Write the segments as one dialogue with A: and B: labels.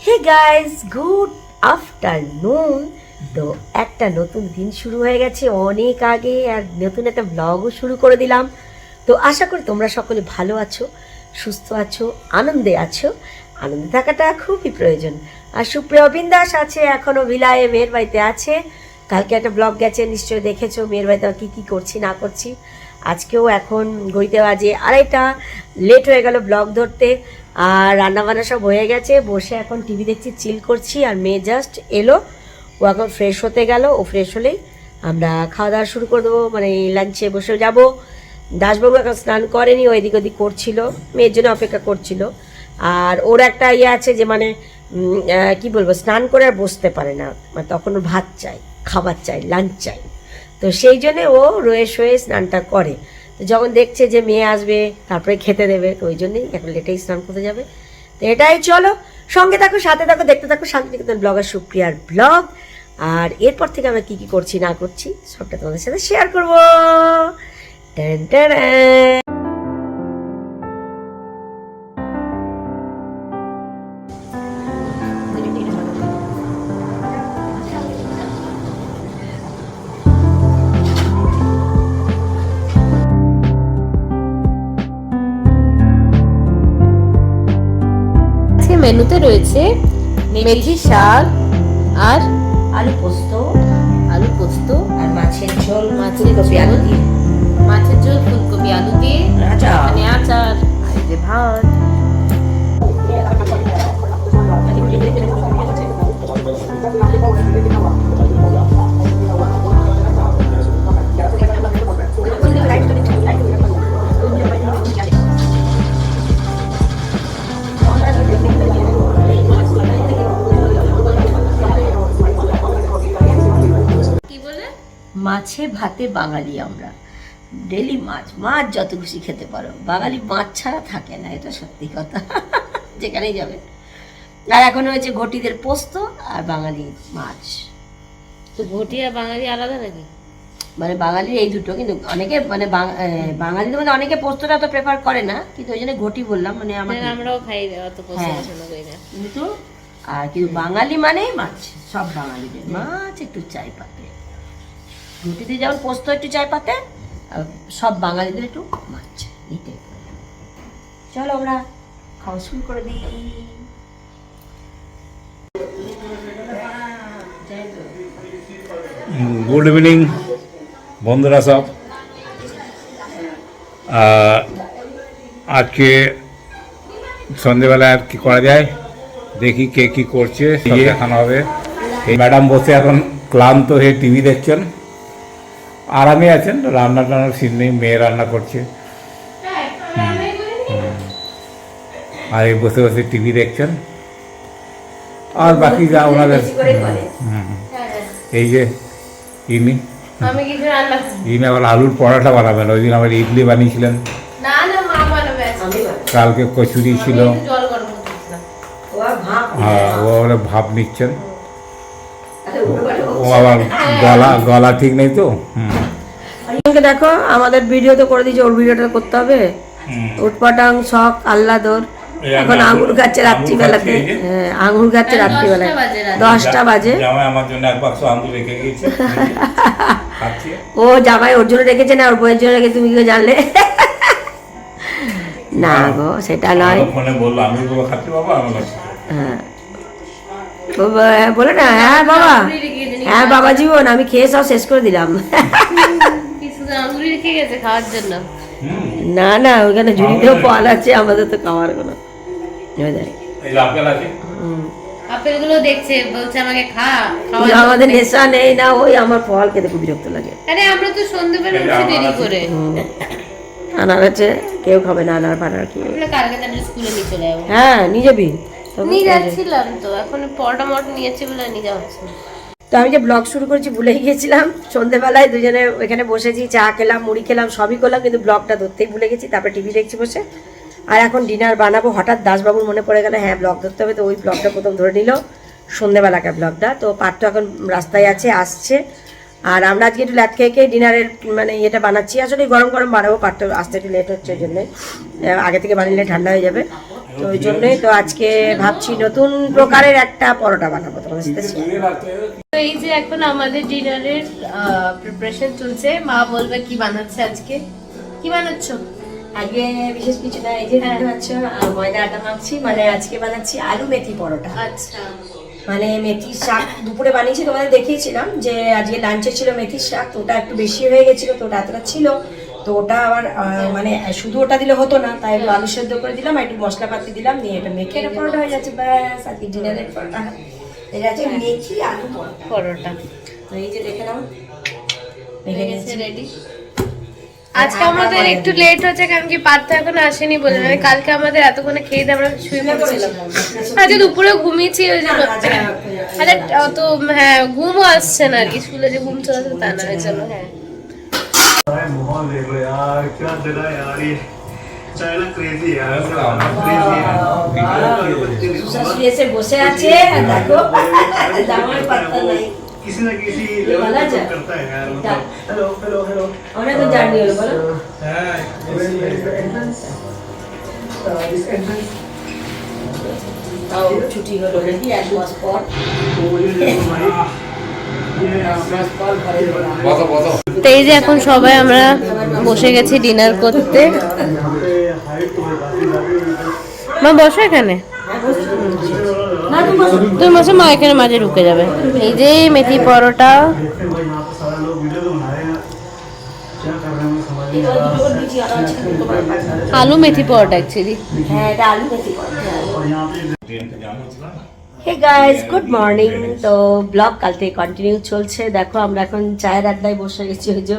A: হে guys, good afternoon. তো একটা নতুন দিন শুরু হয়ে গেছে অনেক আগে, আর নতুন একটা ব্লগও শুরু করে দিলাম। তো আশা করি তোমরা সকলে ভালো আছো, সুস্থ আছো, আনন্দে আছো। আনন্দে থাকাটা খুবই প্রয়োজন। আর সুপ্রিয়া বিন্দাস আছে, এখনও ভিলায়ে মেয়ের বাড়িতে আছে। কালকে একটা ব্লগ গেছে, নিশ্চয়ই দেখেছো মেয়ের বাড়িতে কী কী করছি না করছি। আজকেও এখন ঘড়িতে বাজে 2:30, লেট হয়ে গেল ব্লগ ধরতে। আর রান্নাবান্না সব হয়ে গেছে, বসে এখন টিভি দেখছি, চিল করছি। আর মেয়ে জাস্ট এলো, ও এখন ফ্রেশ হতে গেল। ও ফ্রেশ হলেই আমরা খাওয়া দাওয়া শুরু করে দেবো, মানে লাঞ্চে বসে যাব। দাসবাবু এখন স্নান করেনি, ও এদিক ওদিক করছিল, মেয়ের জন্য অপেক্ষা করছিল। আর ওর একটা ইয়ে আছে যে মানে কি বলবো, স্নান করে আর বসতে পারে না, মানে তখন ওর ভাত চাই, খাবার চাই, লাঞ্চ চাই। তো সেই জন্যে ও রয়ে শোয়ে স্নানটা করে। তো যখন দেখছে যে মেয়ে আসবে তারপরে খেতে দেবে, তো ওই জন্যই এখন লেটেই স্নান করতে যাবে। তো এটাই, চলো সঙ্গে থাকো, সাথে থাকো, দেখতে থাকো শান্তিনিকেতন ব্লগার সুপ্রিয়ার ব্লগ। আর এরপর থেকে আমরা কী কী করছি না করছি সবটা তোমাদের সাথে শেয়ার করবো। Ten ten.
B: মেনুতে রয়েছে মেথি শাক আর
A: আলু পোস্ত
B: আর
A: মাছের ঝোল,
B: মাছের
A: ফুলকপি আলু দিয়ে,
B: মাছের ঝোল, ফুলকপি আলু দিয়ে, আচার, আর এই যে ভাত।
A: মাছে ভাতে বাঙালি আমরা, ডেলি মাছ, মাছ যত খুশি খেতে পারো। বাঙালি মাছ ছাড়া থাকে না, এটা সত্যি কথা। যেখানেই যাবে। আর এখন হয়েছে ঘটিদের পোস্ত আর বাঙালি মাছ।
B: তো ঘটি আর বাঙালি আলাদা নাকি?
A: মানে বাঙালির এই দুটো, কিন্তু অনেকে মানে বাঙালিদের মধ্যে অনেকে পোস্তটা তো প্রেফার করে না, কিন্তু ওই জন্য ঘটি বললাম। মানে
B: আমরাও খাই, অত পোস্ত পছন্দ করি না।
A: কিন্তু কিন্তু বাঙালি মানেই মাছ, সব বাঙালিদের মাছ একটু চাই পাতে। রুটিতে যেমন পোস্ত একটু চাই পাতে, সব বাঙালিদের একটু মাছ নিতে। চলো আমরা খাওয়া শুরু করে দিই।
C: গুড ইভিনিং বন্ধুরা সব। আজকে সন্ধেবেলা আর কি করা যায় দেখি, কে কি করছে দেখানো হবে। এই ম্যাডাম বসে এখন ক্লান্ত হয়ে টিভি দেখছেন, আরামে আছেন, রান্না টান্নার সিন নেই, মেয়ে রান্না করছে আর এই বসে বসে টিভি দেখছেন। আর বাকি যা ওনাদের এই যে ইনি আবার আলুর পরোটা বানাবেন, ওই দিন আবার ইডলি বানিয়েছিলেন, কালকে কচুরি ছিল, হ্যাঁ ও আবার ভাব নিচ্ছেন। ও আবার গলা ঠিক নেই তো।
A: দেখো আমাদের ভিডিও তো করে দিয়েছে, ওর ভিডিওটা করতে হবে। উটপাটাং শখ আহ্লাদর, এখন আঙুর গাছে রাত্রিবেলাতে, হ্যাঁ আঙুর গাছে রাত্রিবেলায় 10টা বাজে।
C: আমার জন্য এক বাক্স আঙুর রেখে গিয়েছে,
A: ও জামাই ওর জন্য রেখেছে না ওর বইয়ের জন্য রেখে, তুমি কি জানলে? না গো সেটা নয়,
C: ফোনে বললো আমি খাচ্ছি বাবা,
A: হ্যাঁ বলে না, হ্যাঁ বাবা, হ্যাঁ বাবা জীবন আমি খেয়ে সব শেষ করে দিলাম।
B: খাওয়ার জন্য
A: না না, ওইখানে ঝুড়িতেও ফল আছে, আমাদের তো খাওয়ার কোনো
B: আপেলগুলো দেখছে, বলছে আমাকে খা।
A: আমাদের নেশা নেই না, ওই আমার ফল খেতে খুব বিরক্ত লাগে।
B: আরে আমরা তো সন্ধ্যাবেলা উঠছি দেরি করে।
A: আনার আছে, কেউ খাবে না আনার পানার কি।
B: কালকে তাহলে স্কুলে নিয়ে চলে যাবো।
A: হ্যাঁ নিয়ে যাবি?
B: নিয়ে যাচ্ছিলাম তো, এখন পরোটা মটন নিয়েছি বলে নিয়ে যাওয়া হচ্ছে।
A: তো আমি যে ব্লগ শুরু করেছি ভুলেই গেছিলাম। সন্ধ্যেবেলায় দুজনে ওইখানে বসেছি, চা খেলাম, মুড়ি খেলাম, সবই করলাম, কিন্তু ব্লগটা ধরতেই ভুলে গেছি। তারপরে টিভি দেখছি বসে। আর এখন ডিনার বানাবো। হঠাৎ দাসবাবুর মনে পড়ে গেল হ্যাঁ ব্লগ ধরতে হবে, তো ওই ব্লগটা প্রথম ধরে নিল, সন্ধ্যেবেলাকার ব্লগটা। তো পার্থ এখন রাস্তায় আছে, আসছে। আর আমরা আজকে একটু ল্যাট খেয়ে খেয়ে ডিনারের মানে ইয়েটা বানাচ্ছি। আসলে গরম গরম বানাবো, পার্থ আসতে একটু লেট হচ্ছে, ওই জন্যে আগে থেকে বানিয়ে ঠান্ডা হয়ে যাবে। তো ওই জন্যই তো আজকে ভাবছি নতুন প্রকারের একটা পরোটা বানাবো তোমাদের সাথে share করবো।
B: তো এই যে এখন আমাদের ডিনারের প্রিপারেশন চলছে। মা বলবে কি বানাচ্ছে আজকে। কি বানাচ্ছো?
A: আগে বিশেষ কিছু না, এই যে দেখতে পাচ্ছ ময়দা আটা মাখছি, মানে আজকে বানাচ্ছি আলু মেথি পরোটা।
B: আচ্ছা,
A: মানে মেথির শাক দুপুরে বানিয়েছি, তোমাদের দেখিয়েছিলাম যে আজকে লাঞ্চে ছিল মেথির শাক, তো ওটা একটু বেশি হয়ে গেছিল, তো ওটা এতটা ছিল, তো ওটা আবার মানে শুধু ওটা দিলে হতো না, তাই একটু আলু সেদ্ধ করে দিলাম, একটু মশলাপাতি দিলাম, নিয়ে এটা মেখে এটা পরোটা হয়ে যাচ্ছে। ব্যাস আজকে ডিনারের পরোটা, এটা হচ্ছে মেথি আলু পরোটা।
B: পরোটা
A: তো এই যে দেখে নাও, মেখে
B: হয়ে
A: গেছে
B: গেছে রেডি। আজকে আমাদের একটু লেট হচ্ছে কারণ কি পার্থ এখনো আসেনি বলে, মানে কালকে আমাদের এতক্ষণে খেয়ে দিয়ে আমরা শুয়ে পড়েছিলাম। আজকে দুপুরে ঘুমিয়েছি ওই জন্য। আরে অত হ্যাঁ ঘুমও আসছে না আর কি, স্কুলে যে ঘুম চলে আসে তা না, ওই জন্য। হ্যাঁ
D: माहौल देखो यार, क्या जगह है यार ये। चाइना क्रेजी है यार, क्रेजी है।
A: শাশুড়ি এসে বসে আছে আর দেখো জামার পাত্তা নাই।
D: किसी ना किसी लेवल
A: वाला
D: पे
A: जा।
D: तो करता है यार, मतलब हेलो हेलो हेलो।
A: অনেক জার্নি হলো বলো।
D: दिस एंट्रेंस
A: তাও ছুটি হলো নাকি 1 মাস পর।
D: तो ये देखो भाई, ये
C: বসো বসো।
B: তো এই যে এখন সবাই আমরা বসে গেছি ডিনার করতে।
D: यहाँ पे हाइट तो काफी ज्यादा।
B: মা বসো এখানে, তুমি বসো, মা এখানে মাঝে ঢুকে যাবে। এই যে মেথি পরোটা,
D: देखते हैं भाई, यहाँ पे सारे लोग वीडियो तो बना रहे हैं, क्या कर रहे हैं समझ नहीं आ रहा।
B: আলু মেথি পরোটা অ্যাকচুয়ালি।
A: হ্যাঁ এটা আলু মেথি পরোটা।
D: और यहाँ पे
A: হে গাইস, গুড মর্নিং। তো ব্লগ কাল থেকে কন্টিনিউ চলছে। দেখো আমরা এখন চায়ের আড্ডায় বসে গেছি। ওই যে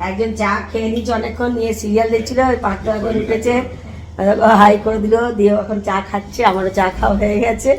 A: একজন চা খেয়ে নিচ্ছে অনেকক্ষণ, নিয়ে সিরিয়াল দেখছিল, ওই পাঁচটা এখন উঠেছে, হাই করে দিল, দিয়ে এখন চা খাচ্ছে। আমারও চা খাওয়া হয়ে গেছে।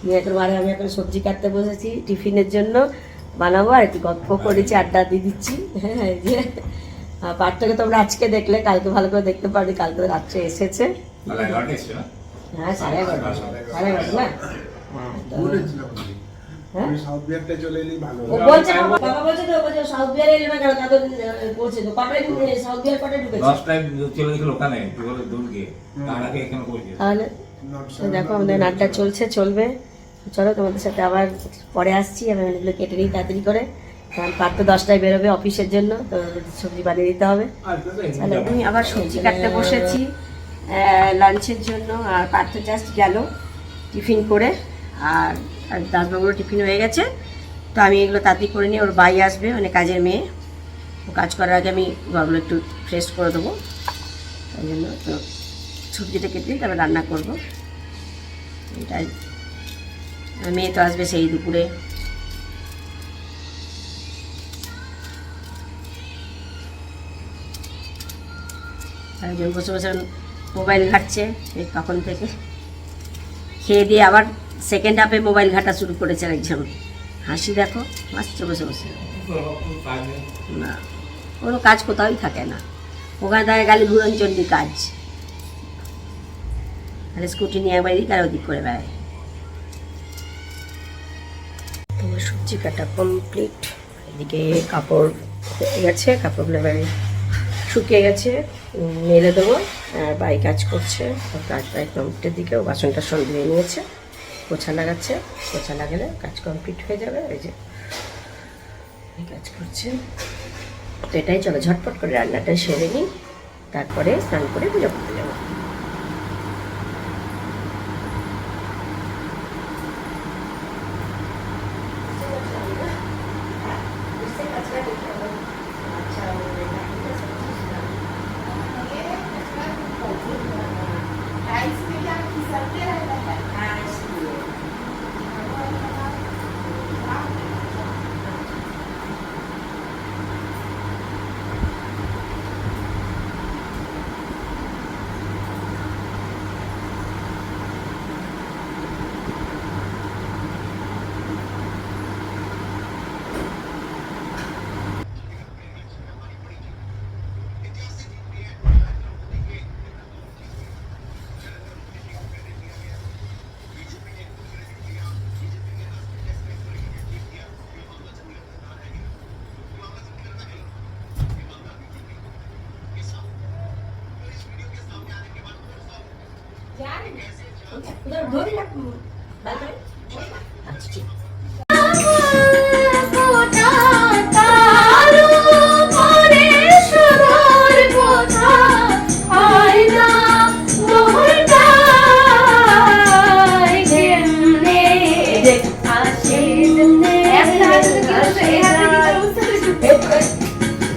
A: নিয়ে এখন আমি এখন সবজি কাটতে বসেছি টিফিনের জন্য বানাবো, আর একটু গল্প করেছি, আড্ডা দিয়ে দিচ্ছি। হ্যাঁ এই যে পাঠটাকে তোমরা আজকে দেখলে, কালকে ভালো করে দেখতে পারি, কালকে রাত্রে এসেছে। হ্যাঁ 11:30 11:30 না। হ্যাঁ
E: সাউথ বিহারটা চলে এলেই ভালো
A: ও বলছে বাবা বলছে তো, বলছে সাউথ বিহারে এলে না কেন, তাদের বলছে তো কটায় সাউথ বিহার কটায় ঢুকেছে
C: 10টায় চলে গেছিল ওখানে, কি বলে দুর্গে, তার আগে এখানে পৌঁছে।
A: তাহলে তো দেখো আমাদের নাটটা চলবে। চলো তোমাদের সাথে আবার পরে আসছি। আমি এগুলো কেটে নিই তাড়াতাড়ি করে, কারণ পার তো 10টায় বেরোবে অফিসের জন্য, তো সবজি বানিয়ে দিতে হবে। তাহলে আমি আবার সবজি কাটতে বসেছি লাঞ্চের জন্য। আর পার্থ জাস্ট গেল টিফিন করে, আর দাসবাবুরও টিফিন হয়ে গেছে। তো আমি এগুলো তাড়াতাড়ি করে নিয়ে, ওর ভাই আসবে, মানে কাজের মেয়ে, ও কাজ করার আগে আমি ঘরগুলো একটু ফ্রেশ করে দেবো, তাই জন্য তো সবজিটা কেটে দিই, তারপর রান্না করবো এটাই। আর মেয়ে তো আসবে সেই দুপুরে। একজন বসে বসে মোবাইল ঘাটছে এই কখন থেকে, খেয়ে দিয়ে আবার সেকেন্ড হাফে মোবাইল ঘাটা শুরু করেছে একজন। হাসি দেখো, হাসছে বসে বসে। না কোনো কাজ কোথাওই থাকে না, ওখানে থাকে খালি ঘুরনচন্ডী কাজ। তাহলে স্কুটি নিয়ে একবার এদিক আর ওদিক করে বেড়ায়। তোমার সবজি কাটা কমপ্লিট। এদিকে কাপড় হয়ে গেছে, কাপড়গুলো এবারে শুকিয়ে গেছে, মেলে দেবো। আর বাই কাজ করছে, কাজ প্রায় কমপ্লিটের দিকে। ও বাসন টাসন ধুয়ে নিয়েছে, পোছা লাগাচ্ছে, পোছা লাগালে কাজ কমপ্লিট হয়ে যাবে। এই যে কাজ করছে। তো এটাই, চলো ঝটপট করে রান্নাটা সেরে নিই, তারপরে স্নান করে পুজো করতে যাবো। আচ্ছা ঠিক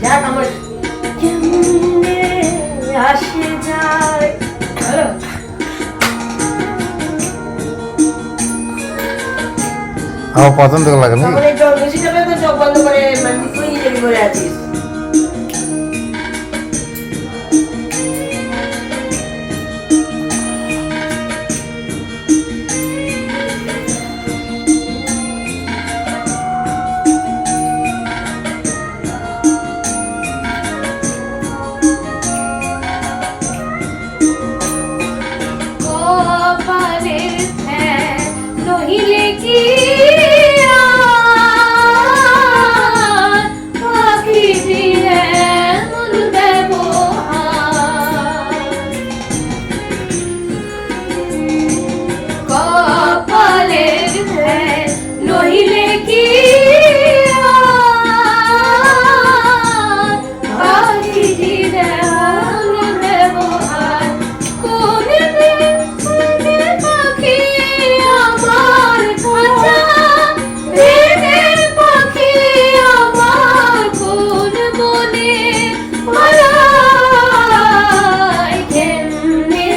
A: যাক আমার কেমনে আসে যায়
E: আমার পছন্দ লাগে না
A: তাহলে জল বেশি যাবে তো চোখ বন্ধ করে তুই নিজেকে বলে আছিস
B: নহিলে কি পাখি দিয়ে মন কপালের নহিলে কি পাখি দিয়ে মন ব্যবহার করে পাখি আমার খাঁচা ভেঙে পাখি আমার কোন মনে মারায় কেমনে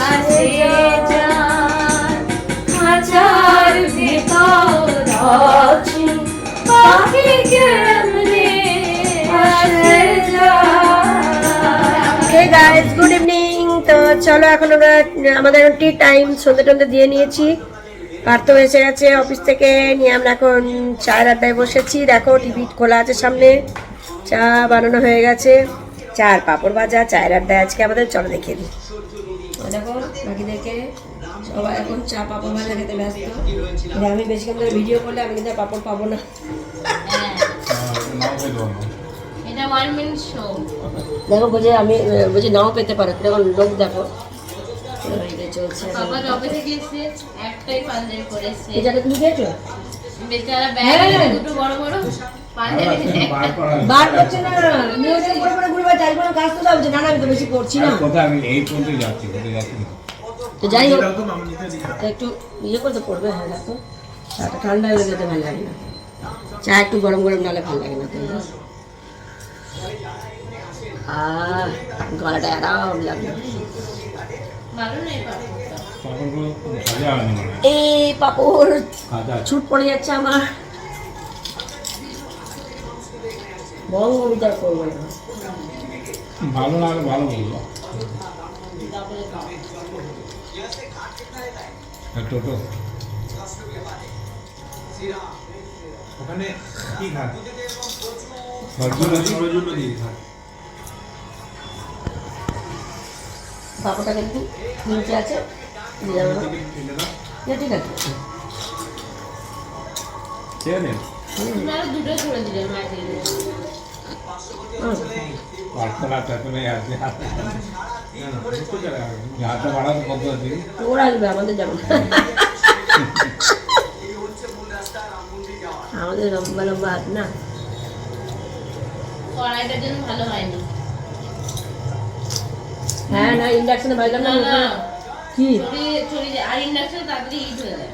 B: আসে যায় খাঁচার ভেতর আছে পাখি কেমনে আসে যায়।
A: Hey guys good evening. তো চলো এখন আমরা আমাদের এখন টি টাইম সন্ধ্যে টন্ধে দিয়ে নিয়েছি। পার্থ এসে গেছে অফিস থেকে নিয়ে আমরা এখন চায়ের আড্ডায় বসেছি। দেখো টিভি খোলা আছে সামনে, চা বানানো হয়ে গেছে, চা আর পাঁপড় ভাজা চায়ের আড্ডায় আজকে আমাদের। চলো দেখিয়ে দিই। দেখো বাকিদেরকে সবাই এখন চা পাঁপড় ভাজা খেতে ব্যস্ত। এবার আমি বেশিক্ষণ ধরে ভিডিও করলে আমি কিন্তু আর পাঁপড় পাবো না।
B: এটা 1 মিনিট শো।
A: দেখো বুঝে আমি বুঝে নাও পেতে পারো, কিরকম লোক দেখো এটা চলছে।
B: বাবা অফিসে গিয়েছে একটাই পাঞ্জাবি পরেছে।
A: এই জায়গা তুমি খেয়েছো?
B: বেচারা ব্যাগ দুটো বড় বড় পাঞ্জাবি
A: বার করছে না, নিয়ে ওই করে করে ঘুরবে, চাই কোনো কাজ তো দাও না। না আমি তো বেশি করছি না।
C: কোথায় আমি এই পর্যন্ত যাচ্ছি না।
A: তো যাই হোক তো একটু ইয়ে করতে পড়বে। হ্যাঁ দেখো চাটা ঠান্ডা হয়ে যেতে ভালো লাগে না, চা একটু গরম গরম নাহলে ভালো লাগে না। তাই না? গলাটা আরাম লাগবে।
B: ভালো নেই পাপড়টা।
A: এই পাপড়
C: খাজা
A: ছুট পড়ে যাচ্ছে আমার, বঙ্গ বিচার করবো না।
C: ভালো না ভালো বলবো টোটো
D: ওখানে কি খান
A: পাপড়টা কিন্তু নিচে আছে, দিয়ে যাবো না? ঠিক আছে।
B: আপনারা দুটো করে দিলেন মাঝে।
C: পার্থনা টাটনে আছে হাতে বাড়াতে কত দিন
A: ওরা আসবে, আমাদের যাবে না। আমাদের লম্বা লম্বা হাত না।
B: কড়াইটার জন্য ভালো হয়নি।
A: হ্যাঁ না ইন্ডাকশনে ভাজলাম না।
B: না
A: কি
B: ছড়িয়ে আর ইন্ডাকশন তাড়াতাড়ি হিট হয়ে যায়।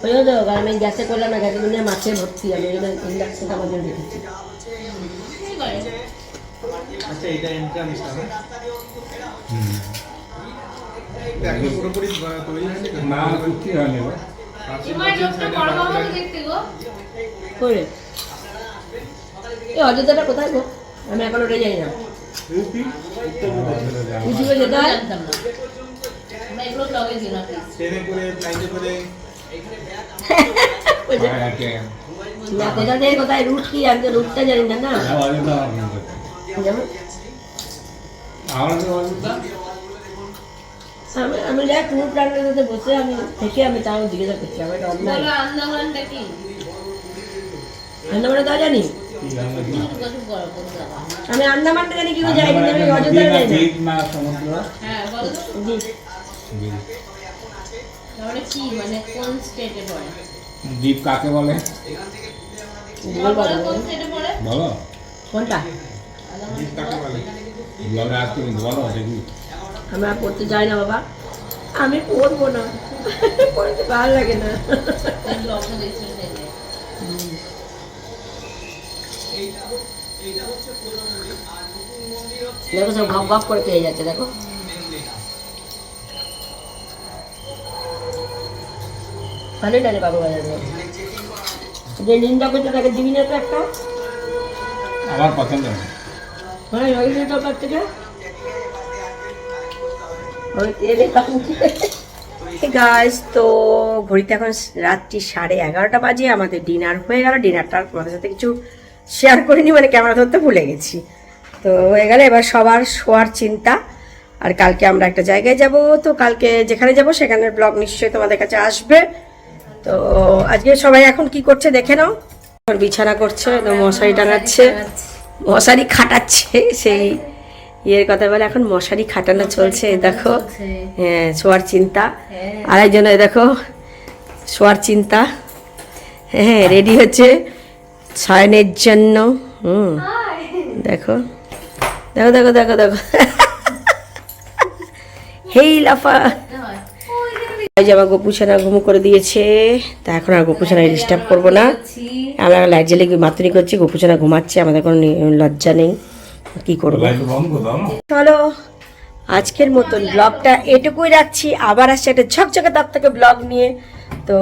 A: ওই তো কারণ আমি গ্যাসে করলাম না, গ্যাসে দুনিয়া মাছে ভর্তি। আমি ইন্ডাকশনটা আমার জন্য রেখেছি।
B: কি করে
D: আচ্ছা এটা এন্ট্রান্স না দেখো পুরোপুরি তৈরি হয়নি তো?
C: না কুচি হয়নি গো।
B: এবার লোকটা বড় বড় মতো দেখতে গো।
A: করে এই অযোধ্যাটা কোথায় গো? আমি এখন ওটা যাই না।
D: ইউপি
A: ইউটিউবে যেতে হয়।
B: জানতাম না। আমরা এগুলো ব্লগে দিই না প্লিজ।
D: ট্রেনে করে ফ্লাইটে করে
C: আর একে
A: না কোথা থেকে কোথায় রুট কি, আমি তো রুটটা জানি না। না
C: অযোধ্যা
A: যেমন
C: আমাদের অযোধ্যা
A: আমি দেখ টুর প্ল্যানের সাথে বসে আমি থেকে আমি তাও জিজ্ঞাসা করছি। আমার এটা অন্যায়।
B: বলো আন্দামানটা কি?
A: আন্দামানে তা জানি,
B: কিছু বড় বড় দাও।
A: আমি আন্দামানটা জানি, কি যাই কিন্তু আমি অযোধ্যা যাই না।
C: দ্বীপ না সমুদ্র
B: হ্যাঁ বলো তো।
A: জি।
B: তাহলে কি মানে কোন স্টেটে পড়ে?
C: দ্বীপ কাকে বলে
B: কোন স্টেটে পড়ে?
C: বলো?
A: কোনটা?
C: ব্লগে আজ তুমি বলো দেখি।
A: আমরা পড়তে যাই না বাবা, আমি পড়বো না, পড়তে ভালো লাগে না।
B: ব্লগটা দেখতে চাইলে
A: দেখো সব গপ গপ করে পেয়ে যাচ্ছে, দেখো ভালোই লাগে বাবু বাজারে যে নিন্দা করতে তাকে দিবি না তো একটা,
C: আমার পছন্দ না।
A: মানে ওই যে তোর কাছ থেকে ওই তেলে গাইস। তো ঘড়িতে এখন রাত্রি 11:30 বাজে, আমাদের ডিনার হয়ে গেল। ডিনারটা তোমাদের সাথে কিছু শেয়ার করিনি, মানে ক্যামেরা ধরতে ভুলে গেছি। তো হয়ে গেলে এবার সবার শোয়ার চিন্তা। আর কালকে আমরা একটা জায়গায় যাব, তো কালকে যেখানে যাব সেখানের ব্লগ নিশ্চয়ই তোমাদের কাছে আসবে। তো আজকে সবাই এখন কি করছে দেখে নাও। এখন বিছানা করছে, তো মশারি টাঙাচ্ছে, মশারি খাটাচ্ছে, সেই ইয়ের কথা বলে এখন মশারি খাটানো চলছে। দেখো হ্যাঁ শোয়ার চিন্তা, আরেকজনে দেখো শোয়ার চিন্তা, হ্যাঁ রেডি হচ্ছে শয়নের জন্য। দেখো দেখো দেখো দেখো দেখো হেই লাফা। এই যে আমার গোপুছানা ঘুম করে দিয়েছে, তা এখন আর গোপুছানায় ডিস্টার্ব করবো না। আমরা লাইট জ্বালিয়ে মাতুরি করছি, গোপুছানা ঘুমাচ্ছে, আমাদের কোনো লজ্জা নেই, কি করবো। চলো আজকের মতন ব্লগটা এটুকুই রাখছি, আবার আসছে একটা ঝকঝকে তকতকে ব্লগ নিয়ে। তো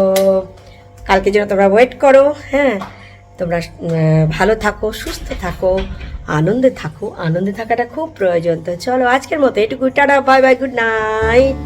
A: কালকে যেন তোমরা ওয়েট করো। হ্যাঁ তোমরা ভালো থাকো, সুস্থ থাকো, আনন্দে থাকো, আনন্দে থাকাটা খুব প্রয়োজন। তো চলো আজকের মতো এটুকুই, tata, bye bye, good night.